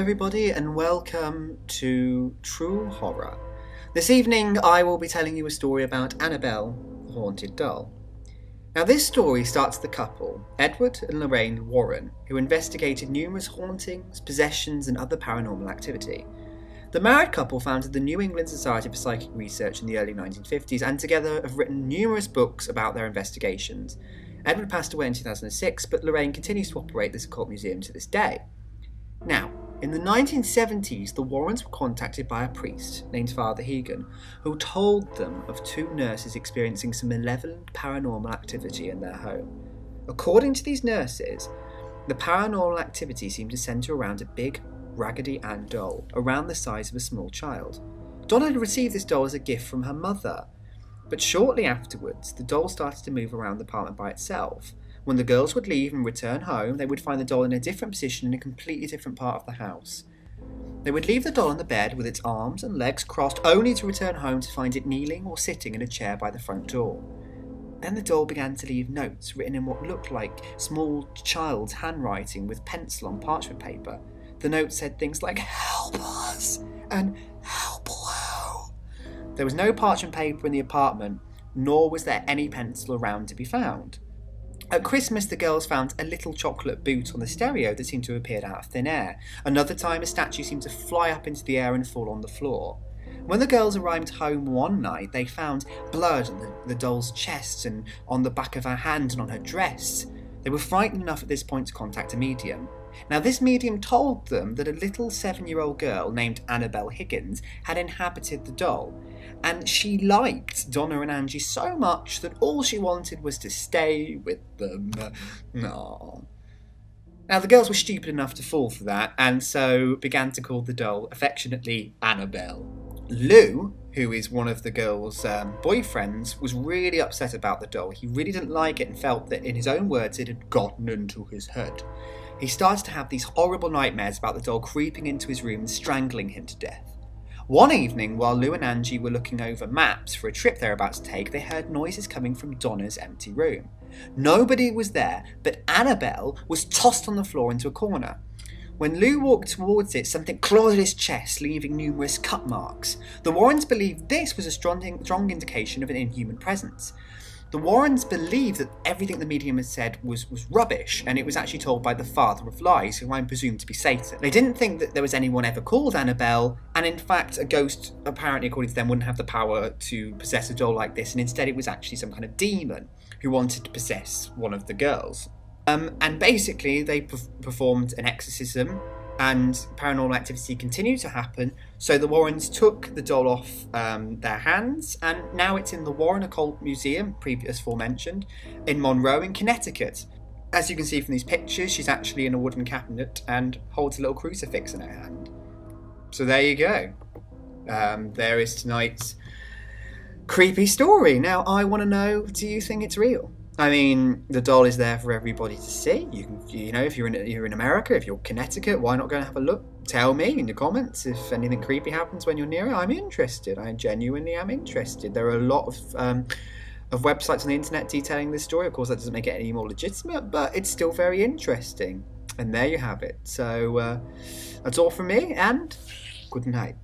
everybody, and welcome to True Horror. This evening I will be telling you a story about Annabelle, the haunted doll. Now this story starts the couple, Edward and Lorraine Warren, who investigated numerous hauntings, possessions and other paranormal activity. The married couple founded the New England Society for Psychic Research in the early 1950s and together have written numerous books about their investigations. Edward passed away in 2006, but Lorraine continues to operate this occult museum to this day. Now, in the 1970s, the Warrens were contacted by a priest named Father Hegan, who told them of two nurses experiencing some malevolent paranormal activity in their home. According to these nurses, the paranormal activity seemed to centre around a big, Raggedy Ann doll, around the size of a small child. Donna had received this doll as a gift from her mother, but shortly afterwards, the doll started to move around the apartment by itself. When the girls would leave and return home, they would find the doll in a different position in a completely different part of the house. They would leave the doll on the bed with its arms and legs crossed, only to return home to find it kneeling or sitting in a chair by the front door. Then the doll began to leave notes written in what looked like small child's handwriting with pencil on parchment paper. The notes said things like, "Help us," and "Help Lou." There was no parchment paper in the apartment, nor was there any pencil around to be found. At Christmas, the girls found a little chocolate boot on the stereo that seemed to have appeared out of thin air. Another time, a statue seemed to fly up into the air and fall on the floor. When the girls arrived home one night, they found blood on the doll's chest and on the back of her hand and on her dress. They were frightened enough at this point to contact a medium. Now, this medium told them that a little 7-year-old girl named Annabelle Higgins had inhabited the doll, and she liked Donna and Angie so much that all she wanted was to stay with them. Aww. Now, the girls were stupid enough to fall for that, and so began to call the doll affectionately Annabelle. Lou, who is one of the girls' boyfriends, was really upset about the doll. He really didn't like it and felt that, in his own words, it had gotten into his head. He started to have these horrible nightmares about the doll creeping into his room and strangling him to death. One evening, while Lou and Angie were looking over maps for a trip they were about to take, they heard noises coming from Donna's empty room. Nobody was there, but Annabelle was tossed on the floor into a corner. When Lou walked towards it, something clawed at his chest, leaving numerous cut marks. The Warrens believed this was a strong indication of an inhuman presence. The Warrens believed that everything the medium had said was rubbish, and it was actually told by the father of lies, who I'm presumed to be Satan. They didn't think that there was anyone ever called Annabelle, and in fact a ghost, apparently according to them, wouldn't have the power to possess a doll like this, and instead it was actually some kind of demon who wanted to possess one of the girls. And basically they performed an exorcism, and paranormal activity continued to happen, so the Warrens took the doll off their hands, and now it's in the Warren Occult Museum, previous aforementioned, in Monroe in Connecticut. As you can see from these pictures, she's actually in a wooden cabinet and holds a little crucifix in her hand. So there you go. There is tonight's creepy story. Now I want to know, do you think it's real? I mean, the doll is there for everybody to see. You know, if you're in America, if you're Connecticut, why not go and have a look? Tell me in the comments if anything creepy happens when you're near it. I'm interested. I genuinely am interested. There are a lot of websites on the internet detailing this story. Of course, that doesn't make it any more legitimate, but it's still very interesting. And there you have it. So that's all from me, and good night.